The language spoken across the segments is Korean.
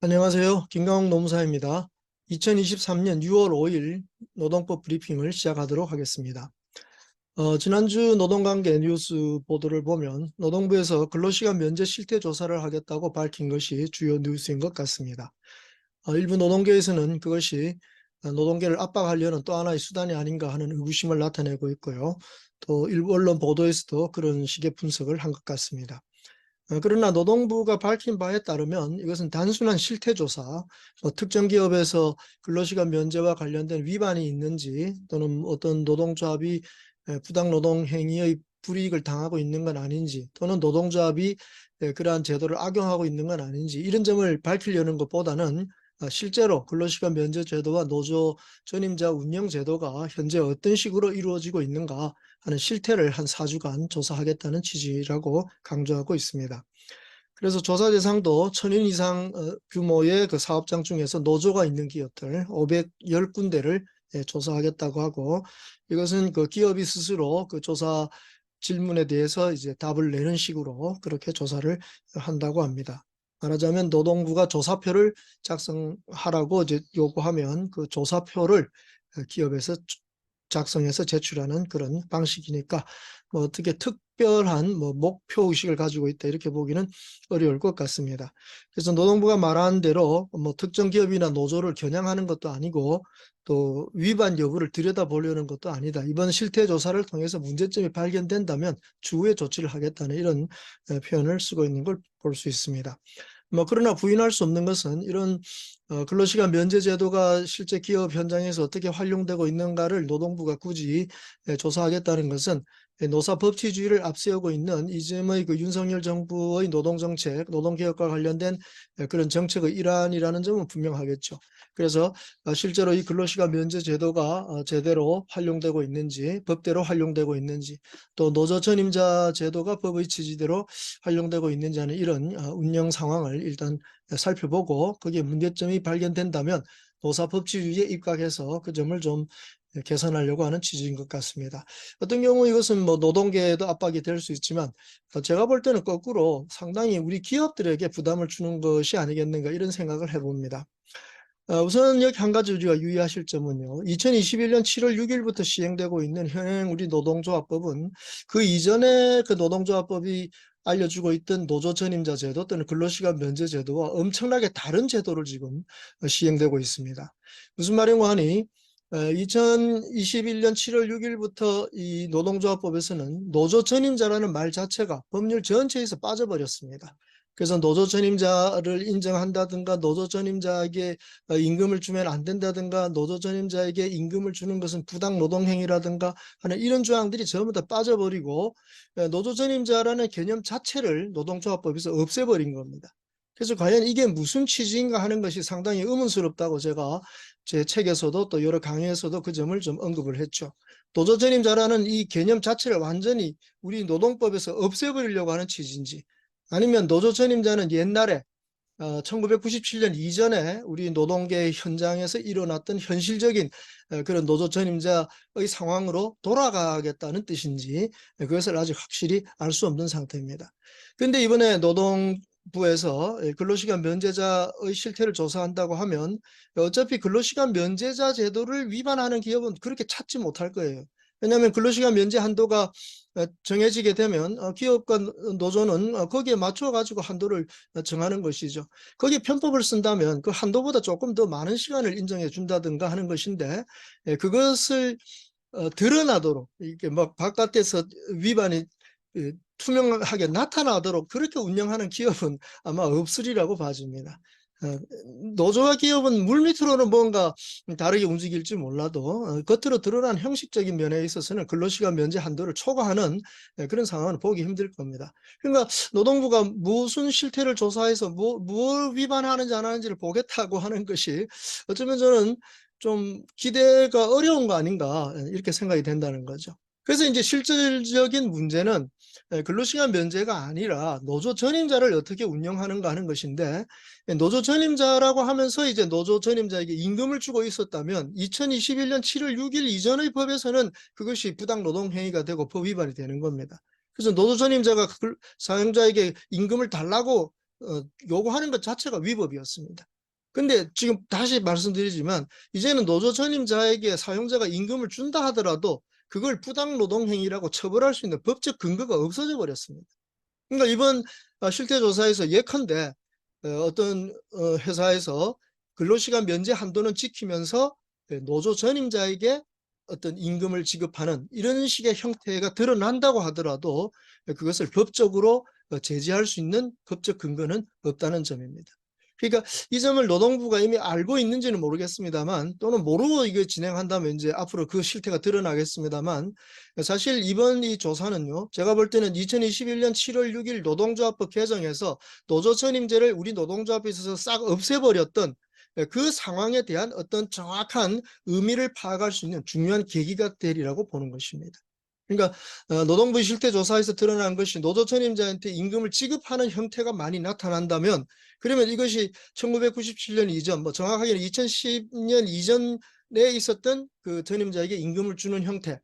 안녕하세요. 김강욱 노무사입니다. 2023년 6월 5일 노동법 브리핑을 시작하도록 하겠습니다. 지난주 노동관계 뉴스 보도를 보면 노동부에서 근로시간 면제 실태 조사를 하겠다고 밝힌 것이 주요 뉴스인 것 같습니다. 일부 노동계에서는 그것이 노동계를 압박하려는 또 하나의 수단이 아닌가 하는 의구심을 나타내고 있고요. 또 일부 언론 보도에서도 그런 식의 분석을 한 것 같습니다. 그러나 노동부가 밝힌 바에 따르면 이것은 단순한 실태조사, 특정 기업에서 근로시간 면제와 관련된 위반이 있는지 또는 어떤 노동조합이 부당 노동 행위의 불이익을 당하고 있는 건 아닌지 또는 노동조합이 그러한 제도를 악용하고 있는 건 아닌지 이런 점을 밝히려는 것보다는 실제로 근로시간 면제 제도와 노조 전임자 운영 제도가 현재 어떤 식으로 이루어지고 있는가 하는 실태를 한 4주간 조사하겠다는 취지라고 강조하고 있습니다. 그래서 조사 대상도 1,000인 이상 규모의 그 사업장 중에서 노조가 있는 기업들 510군데를 조사하겠다고 하고, 이것은 그 기업이 스스로 그 조사 질문에 대해서 이제 답을 내는 식으로 그렇게 조사를 한다고 합니다. 말하자면 노동부가 조사표를 작성하라고 이제 요구하면 그 조사표를 기업에서 작성해서 제출하는 그런 방식이니까 뭐 어떻게 특별한 뭐 목표 의식을 가지고 있다 이렇게 보기는 어려울 것 같습니다. 그래서 노동부가 말한 대로 뭐 특정 기업이나 노조를 겨냥하는 것도 아니고 또 위반 여부를 들여다보려는 것도 아니다. 이번 실태 조사를 통해서 문제점이 발견된다면 추후에 조치를 하겠다는 이런 표현을 쓰고 있는 걸 볼 수 있습니다. 뭐 그러나 부인할 수 없는 것은 이런 근로시간 면제 제도가 실제 기업 현장에서 어떻게 활용되고 있는가를 노동부가 굳이 조사하겠다는 것은 노사법치주의를 앞세우고 있는 이즘의 그 윤석열 정부의 노동정책, 노동개혁과 관련된 그런 정책의 일환이라는 점은 분명하겠죠. 그래서 실제로 이 근로시간 면제 제도가 제대로 활용되고 있는지, 법대로 활용되고 있는지, 또 노조 전임자 제도가 법의 취지대로 활용되고 있는지 하는 이런 운영 상황을 일단 살펴보고 거기에 문제점이 발견된다면 노사법치주의에 입각해서 그 점을 좀 개선하려고 하는 취지인 것 같습니다. 어떤 경우 이것은 뭐 노동계에도 압박이 될 수 있지만 제가 볼 때는 거꾸로 상당히 우리 기업들에게 부담을 주는 것이 아니겠는가 이런 생각을 해봅니다. 우선 여기 한 가지 우리가 유의하실 점은요. 2021년 7월 6일부터 시행되고 있는 현행 우리 노동조합법은 그 이전에 그 노동조합법이 알려주고 있던 노조 전임자 제도 또는 근로시간 면제 제도와 엄청나게 다른 제도를 지금 시행되고 있습니다. 무슨 말인가 하니 2021년 7월 6일부터 이 노동조합법에서는 노조 전임자라는 말 자체가 법률 전체에서 빠져버렸습니다. 그래서 노조 전임자를 인정한다든가 노조 전임자에게 임금을 주면 안 된다든가 노조 전임자에게 임금을 주는 것은 부당 노동행위라든가 하는 이런 조항들이 전부 다 빠져버리고 노조 전임자라는 개념 자체를 노동조합법에서 없애버린 겁니다. 그래서 과연 이게 무슨 취지인가 하는 것이 상당히 의문스럽다고 제가 제 책에서도 또 여러 강의에서도 그 점을 좀 언급을 했죠. 노조 전임자라는 이 개념 자체를 완전히 우리 노동법에서 없애버리려고 하는 취지인지, 아니면 노조 전임자는 옛날에 1997년 이전에 우리 노동계 현장에서 일어났던 현실적인 그런 노조 전임자의 상황으로 돌아가겠다는 뜻인지 그것을 아직 확실히 알 수 없는 상태입니다. 그런데 이번에 노동부에서 근로시간 면제자의 실태를 조사한다고 하면 어차피 근로시간 면제자 제도를 위반하는 기업은 그렇게 찾지 못할 거예요. 왜냐하면 근로시간 면제 한도가 정해지게 되면 기업과 노조는 거기에 맞춰 가지고 한도를 정하는 것이죠. 거기에 편법을 쓴다면 그 한도보다 조금 더 많은 시간을 인정해 준다든가 하는 것인데 그것을 드러나도록 이렇게 막 바깥에서 위반이 투명하게 나타나도록 그렇게 운영하는 기업은 아마 없으리라고 봐집니다. 노조와 기업은 물밑으로는 뭔가 다르게 움직일지 몰라도 겉으로 드러난 형식적인 면에 있어서는 근로시간 면제 한도를 초과하는 그런 상황은 보기 힘들 겁니다. 그러니까 노동부가 무슨 실태를 조사해서 뭘 위반하는지 안 하는지를 보겠다고 하는 것이 어쩌면 저는 좀 기대가 어려운 거 아닌가 이렇게 생각이 된다는 거죠. 그래서 이제 실질적인 문제는 근로시간 면제가 아니라 노조 전임자를 어떻게 운영하는가 하는 것인데, 노조 전임자라고 하면서 이제 노조 전임자에게 임금을 주고 있었다면 2021년 7월 6일 이전의 법에서는 그것이 부당 노동 행위가 되고 법 위반이 되는 겁니다. 그래서 노조 전임자가 사용자에게 임금을 달라고 요구하는 것 자체가 위법이었습니다. 근데 지금 다시 말씀드리지만 이제는 노조 전임자에게 사용자가 임금을 준다 하더라도 그걸 부당 노동 행위라고 처벌할 수 있는 법적 근거가 없어져 버렸습니다. 그러니까 이번 실태조사에서 예컨대 어떤 회사에서 근로시간 면제 한도는 지키면서 노조 전임자에게 어떤 임금을 지급하는 이런 식의 형태가 드러난다고 하더라도 그것을 법적으로 제지할 수 있는 법적 근거는 없다는 점입니다. 그러니까 이 점을 노동부가 이미 알고 있는지는 모르겠습니다만, 또는 모르고 이거 진행한다면 이제 앞으로 그 실태가 드러나겠습니다만, 사실 이번 이 조사는요, 제가 볼 때는 2021년 7월 6일 노동조합법 개정에서 노조 전임제를 우리 노동조합에 있어서 싹 없애버렸던 그 상황에 대한 어떤 정확한 의미를 파악할 수 있는 중요한 계기가 되리라고 보는 것입니다. 그러니까 노동부 실태조사에서 드러난 것이 노조 전임자한테 임금을 지급하는 형태가 많이 나타난다면, 그러면 이것이 1997년 이전, 뭐 정확하게는 2010년 이전에 있었던 그 전임자에게 임금을 주는 형태,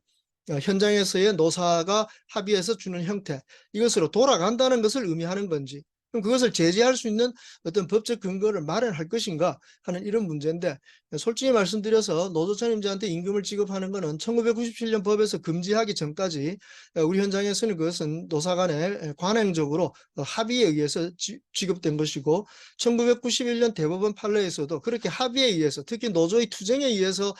현장에서의 노사가 합의해서 주는 형태, 이것으로 돌아간다는 것을 의미하는 건지, 그럼 그것을 제재할 수 있는 어떤 법적 근거를 마련할 것인가 하는 이런 문제인데, 솔직히 말씀드려서 노조 전임자한테 임금을 지급하는 것은 1997년 법에서 금지하기 전까지 우리 현장에서는 그것은 노사 간에 관행적으로 합의에 의해서 지급된 것이고, 1991년 대법원 판례에서도 그렇게 합의에 의해서, 특히 노조의 투쟁에 의해서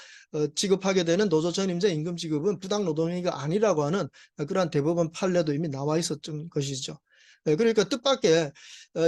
지급하게 되는 노조 전임자 임금 지급은 부당 노동행위가 아니라고 하는 그러한 대법원 판례도 이미 나와 있었던 것이죠. 그러니까 뜻밖의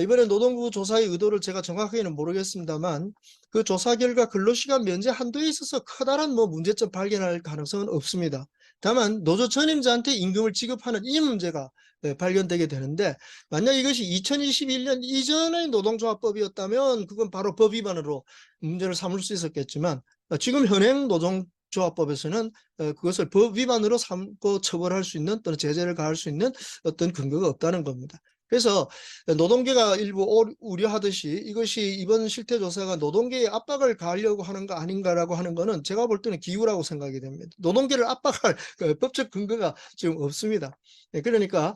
이번에 노동부 조사의 의도를 제가 정확하게는 모르겠습니다만, 그 조사 결과 근로시간 면제 한도에 있어서 커다란 뭐 문제점 발견할 가능성은 없습니다. 다만 노조 전임자한테 임금을 지급하는 이 문제가 발견되게 되는데, 만약 이것이 2021년 이전의 노동조합법이었다면 그건 바로 법 위반으로 문제를 삼을 수 있었겠지만, 지금 현행 노동조합법에서는 그것을 법 위반으로 삼고 처벌할 수 있는 또는 제재를 가할 수 있는 어떤 근거가 없다는 겁니다. 그래서 노동계가 일부 우려하듯이 이것이 이번 실태조사가 노동계에 압박을 가하려고 하는 거 아닌가라고 하는 거는 제가 볼 때는 기우라고 생각이 됩니다. 노동계를 압박할 법적 근거가 지금 없습니다. 그러니까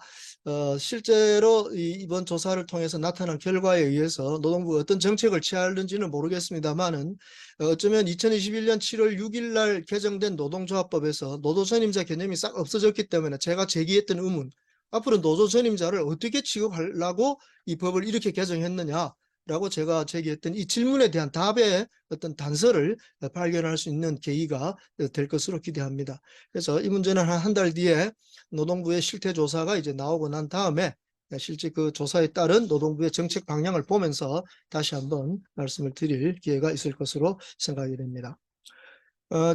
실제로 이번 조사를 통해서 나타난 결과에 의해서 노동부가 어떤 정책을 취하는지는 모르겠습니다만은, 어쩌면 2021년 7월 6일 날 개정된 노동조합법에서 노조 전임자 개념이 싹 없어졌기 때문에 제가 제기했던 의문, 앞으로 노조 전임자를 어떻게 취급하려고 이 법을 이렇게 개정했느냐라고 제가 제기했던 이 질문에 대한 답의 어떤 단서를 발견할 수 있는 계기가 될 것으로 기대합니다. 그래서 이 문제는 한 달 뒤에 노동부의 실태 조사가 이제 나오고 난 다음에 실제 그 조사에 따른 노동부의 정책 방향을 보면서 다시 한번 말씀을 드릴 기회가 있을 것으로 생각이 됩니다.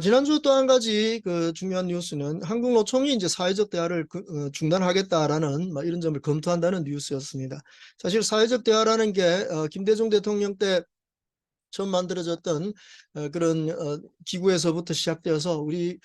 지난주 또 한 가지 그 중요한 뉴스는 한국노총이 이제 사회적 대화를 중단하겠다라는 이런 점을 검토한다는 뉴스였습니다. 사실 사회적 대화라는 게 김대중 대통령 때 처음 만들어졌던 그런 기구에서부터 시작되어서 우리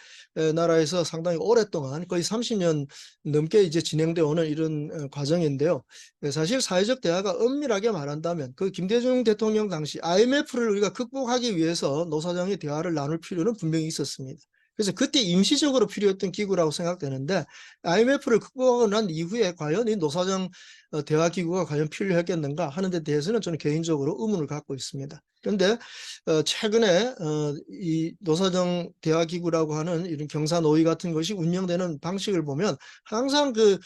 나라에서 상당히 오랫동안 거의 30년 넘게 이제 진행되어 오는 이런 과정인데요. 사실 사회적 대화가 엄밀하게 말한다면 그 김대중 대통령 당시 IMF를 우리가 극복하기 위해서 노사정의 대화를 나눌 필요는 분명히 있었습니다. 그래서 그때 임시적으로 필요했던 기구라고 생각되는데, IMF를 극복하고 난 이후에 과연 이 노사정 대화 기구가 과연 필요했겠는가 하는 데 대해서는 저는 개인적으로 의문을 갖고 있습니다. 그런데 최근에 이 노사정 대화 기구라고 하는 이런 경사노위 같은 것이 운영되는 방식을 보면 항상 그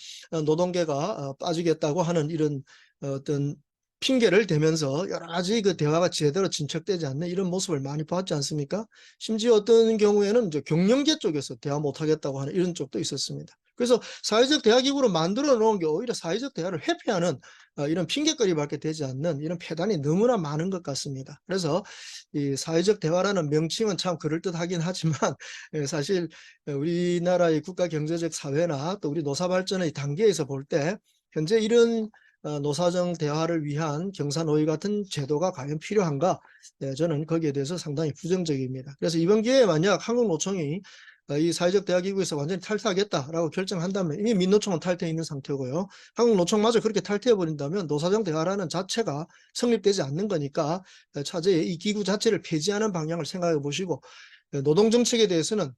노동계가 빠지겠다고 하는 이런 어떤 핑계를 대면서 여러 가지 그 대화가 제대로 진척되지 않는 이런 모습을 많이 봤지 않습니까? 심지어 어떤 경우에는 이제 경영계 쪽에서 대화 못하겠다고 하는 이런 쪽도 있었습니다. 그래서 사회적 대화기구로 만들어 놓은 게 오히려 사회적 대화를 회피하는 이런 핑계거리밖에 되지 않는 이런 폐단이 너무나 많은 것 같습니다. 그래서 이 사회적 대화라는 명칭은 참 그럴듯하긴 하지만 사실 우리나라의 국가 경제적 사회나 또 우리 노사 발전의 단계에서 볼 때 현재 이런 노사정 대화를 위한 경사노위 같은 제도가 과연 필요한가? 저는 거기에 대해서 상당히 부정적입니다. 그래서 이번 기회에 만약 한국노총이 이 사회적 대화기구에서 완전히 탈퇴하겠다라고 결정한다면, 이미 민노총은 탈퇴해 있는 상태고요. 한국노총마저 그렇게 탈퇴해버린다면 노사정 대화라는 자체가 성립되지 않는 거니까 차제에 이 기구 자체를 폐지하는 방향을 생각해 보시고, 노동정책에 대해서는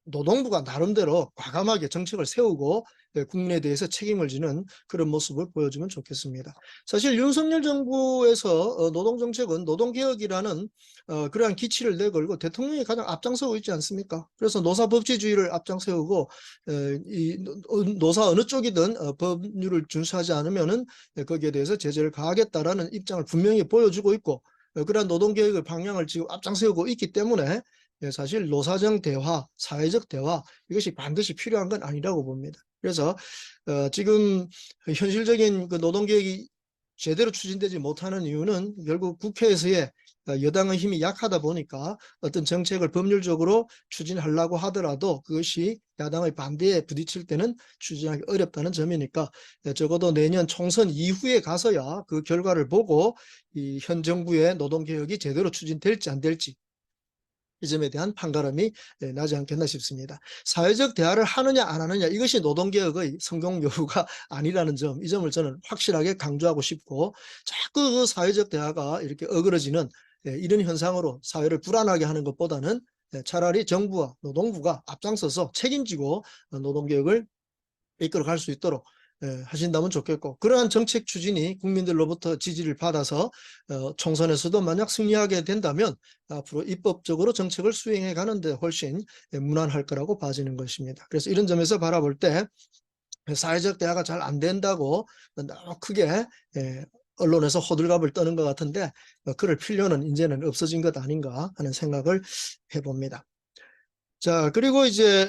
노동부가 나름대로 과감하게 정책을 세우고 국민에 대해서 책임을 지는 그런 모습을 보여주면 좋겠습니다. 사실 윤석열 정부에서 노동정책은 노동개혁이라는 그러한 기치를 내걸고 대통령이 가장 앞장서고 있지 않습니까? 그래서 노사법치주의를 앞장세우고 이 노사 어느 쪽이든 법률을 준수하지 않으면은 거기에 대해서 제재를 가하겠다라는 입장을 분명히 보여주고 있고 그러한 노동개혁의 방향을 지금 앞장세우고 있기 때문에 사실 노사정 대화, 사회적 대화 이것이 반드시 필요한 건 아니라고 봅니다. 그래서 지금 현실적인 그 노동개혁이 제대로 추진되지 못하는 이유는 결국 국회에서의 여당의 힘이 약하다 보니까 어떤 정책을 법률적으로 추진하려고 하더라도 그것이 야당의 반대에 부딪힐 때는 추진하기 어렵다는 점이니까 적어도 내년 총선 이후에 가서야 그 결과를 보고 이 현 정부의 노동개혁이 제대로 추진될지 안 될지 이 점에 대한 판가름이 나지 않겠나 싶습니다. 사회적 대화를 하느냐 안 하느냐 이것이 노동개혁의 성공 여부가 아니라는 점, 이 점을 저는 확실하게 강조하고 싶고 자꾸 그 사회적 대화가 이렇게 어그러지는 이런 현상으로 사회를 불안하게 하는 것보다는 차라리 정부와 노동부가 앞장서서 책임지고 노동개혁을 이끌어갈 수 있도록 하신다면 좋겠고 그러한 정책 추진이 국민들로부터 지지를 받아서 총선에서도 만약 승리하게 된다면 앞으로 입법적으로 정책을 수행해 가는데 훨씬 무난할 거라고 봐지는 것입니다. 그래서 이런 점에서 바라볼 때 사회적 대화가 잘 안 된다고 너무 크게 언론에서 호들갑을 떠는 것 같은데 그럴 필요는 이제는 없어진 것 아닌가 하는 생각을 해봅니다. 자, 그리고 이제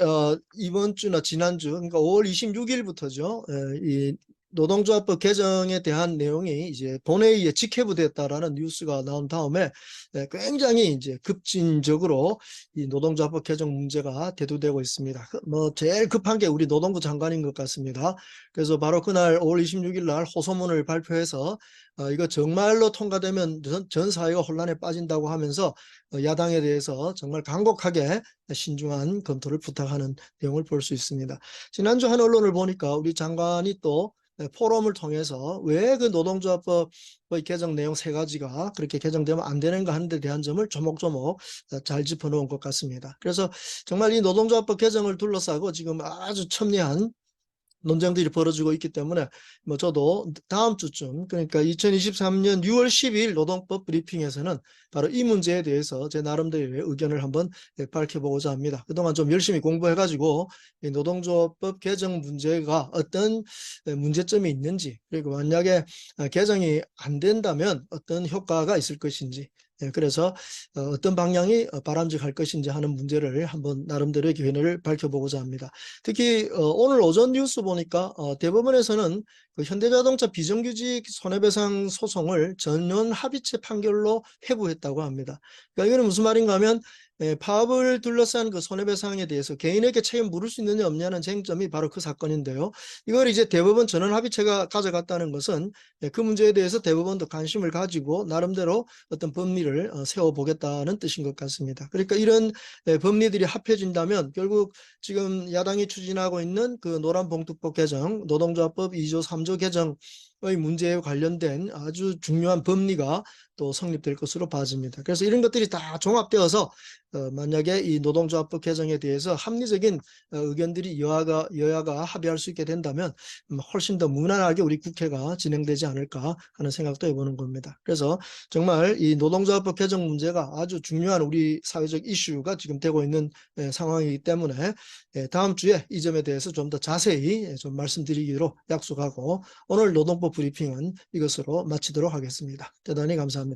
이번 주나 지난주, 그러니까 5월 26일부터죠. 이 노동조합법 개정에 대한 내용이 이제 본회의에 직회부됐다라는 뉴스가 나온 다음에 굉장히 이제 급진적으로 이 노동조합법 개정 문제가 대두되고 있습니다. 뭐 제일 급한 게 우리 노동부 장관인 것 같습니다. 그래서 바로 그날 5월 26일 날 호소문을 발표해서 이거 정말로 통과되면 전 사회가 혼란에 빠진다고 하면서 야당에 대해서 정말 강곡하게 신중한 검토를 부탁하는 내용을 볼 수 있습니다. 지난주 한 언론을 보니까 우리 장관이 또 포럼을 통해서 왜 그 노동조합법의 개정 내용 3가지가 그렇게 개정되면 안 되는가 하는 데 대한 점을 조목조목 잘 짚어놓은 것 같습니다. 그래서 정말 이 노동조합법 개정을 둘러싸고 지금 아주 첨예한 논쟁들이 벌어지고 있기 때문에 뭐 저도 다음 주쯤 그러니까 2023년 6월 10일 노동법 브리핑에서는 바로 이 문제에 대해서 제 나름대로의 의견을 한번 밝혀보고자 합니다. 그동안 좀 열심히 공부해가지고 이 노동조합법 개정 문제가 어떤 문제점이 있는지 그리고 만약에 개정이 안 된다면 어떤 효과가 있을 것인지 그래서 어떤 방향이 바람직할 것인지 하는 문제를 한번 나름대로의 견해를 밝혀보고자 합니다. 특히 오늘 오전 뉴스 보니까 대법원에서는 그 현대자동차 비정규직 손해배상 소송을 전원 합의체 판결로 회부했다고 합니다. 그러니까 이거는 무슨 말인가 하면 파업을 둘러싼 그 손해배상에 대해서 개인에게 책임 물을 수 있느냐 없냐는 쟁점이 바로 그 사건인데요. 이걸 이제 대법원 전원 합의체가 가져갔다는 것은 그 문제에 대해서 대법원도 관심을 가지고 나름대로 어떤 법리를 세워보겠다는 뜻인 것 같습니다. 그러니까 이런 법리들이 합해진다면 결국 지금 야당이 추진하고 있는 그 노란봉투법 개정, 노동조합법 2조 3조 개정의 문제에 관련된 아주 중요한 법리가 또 성립될 것으로 봐집니다. 그래서 이런 것들이 다 종합되어서 만약에 이 노동조합법 개정에 대해서 합리적인 의견들이 여야가 합의할 수 있게 된다면 훨씬 더 무난하게 우리 국회가 진행되지 않을까 하는 생각도 해보는 겁니다. 그래서 정말 이 노동조합법 개정 문제가 아주 중요한 우리 사회적 이슈가 지금 되고 있는 상황이기 때문에 다음 주에 이 점에 대해서 좀 더 자세히 좀 말씀드리기로 약속하고 오늘 노동법 브리핑은 이것으로 마치도록 하겠습니다. 대단히 감사합니다.